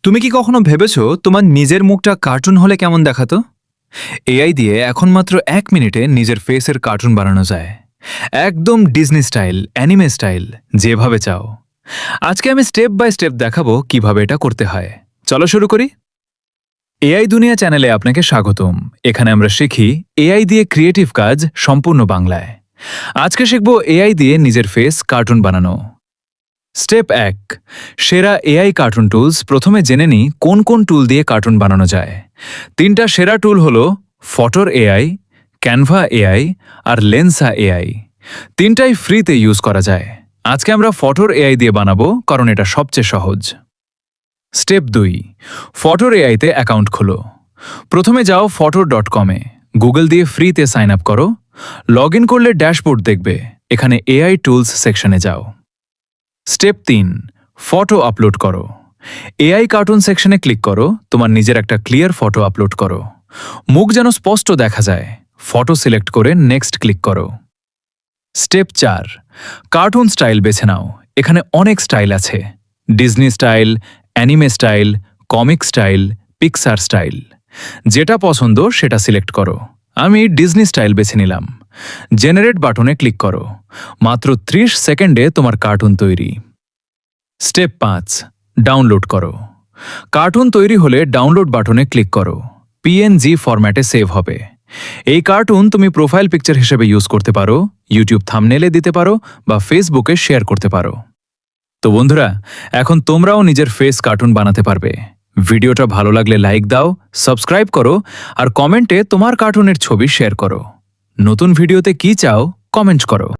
তুমি কি কখনো ভেবেছো তোমার নিজের মুখটা কার্টুন হলে কেমন দেখাতো? এআই দিয়ে এখন মাত্র 1 মিনিটে নিজের ফেসের কার্টুন বানানো যায়। একদম ডিজনি স্টাইল, অ্যানিমে স্টাইল, যেভাবে চাও। আজকে আমি স্টেপ বাই স্টেপ দেখাবো কিভাবে এটা করতে হয়। চলো শুরু করি। এআই দুনিয়া চ্যানেলে আপনাকে স্বাগতম। এখানে আমরা শিখি এআই দিয়ে ক্রিয়েটিভ কাজ সম্পূর্ণ বাংলায়। আজকে শিখব এআই দিয়ে নিজের ফেস কার্টুন বানানো। স্টেপ 1, সেরা এআই কার্টুন টুলস। প্রথমে জেনে নিই কোন কোন টুল দিয়ে কার্টুন বানানো যায়। 3টা সেরা টুল হলো ফটোর এআই, ক্যানভা এআই আর লেন্সা এআই। 3টাই ফ্রিতে ইউজ করা যায়। আজকে আমরা ফটোর এআই দিয়ে বানাবো কারণ এটা সবচেয়ে সহজ। স্টেপ 2, ফটোর এআইতে অ্যাকাউন্ট খোলো। প্রথমে যাও photo.com-এ, গুগল দিয়ে ফ্রিতে সাইন আপ করো। লগ ইন করলে ড্যাশবোর্ড দেখবে। এখানে এআই টুলস সেকশনে যাও। স্টেপ 3, ফটো আপলোড করো। এআই কার্টুন সেকশনে ক্লিক করো, তোমার নিজের একটা ক্লিয়ার ফটো আপলোড করো। মুখ যেন স্পষ্ট দেখা যায়। ফটো সিলেক্ট করে নেক্সট ক্লিক করো। স্টেপ 4, কার্টুন স্টাইল বেছে নাও। এখানে অনেক স্টাইল আছে: Disney style, anime style, comic style, Pixar style. যেটা পছন্দ সেটা সিলেক্ট করো। আমি ডিজনি স্টাইল বেছে নিলাম। জেনারেট বাটনে ক্লিক করো। মাত্র 30 সেকেন্ডে তোমার কার্টুন তৈরি। স্টেপ 5, ডাউনলোড করো। কার্টুন তৈরি হলে ডাউনলোড বাটনে ক্লিক করো। পিএনজি ফরম্যাটে সেভ হবে। এই কার্টুন তুমি প্রোফাইল পিকচার হিসেবে ইউজ করতে পারো, ইউটিউব থাম্বনেলে দিতে পারো বা ফেসবুকে শেয়ার করতে পারো। তো বন্ধুরা, এখন তোমরাও নিজের ফেস কার্টুন বানাতে পারবে। ভিডিওটা ভালো লাগলে লাইক দাও, সাবস্ক্রাইব করো আর কমেন্টে তোমার কার্টুনের ছবি শেয়ার করো। নতুন ভিডিওতে কি চাও কমেন্ট করো।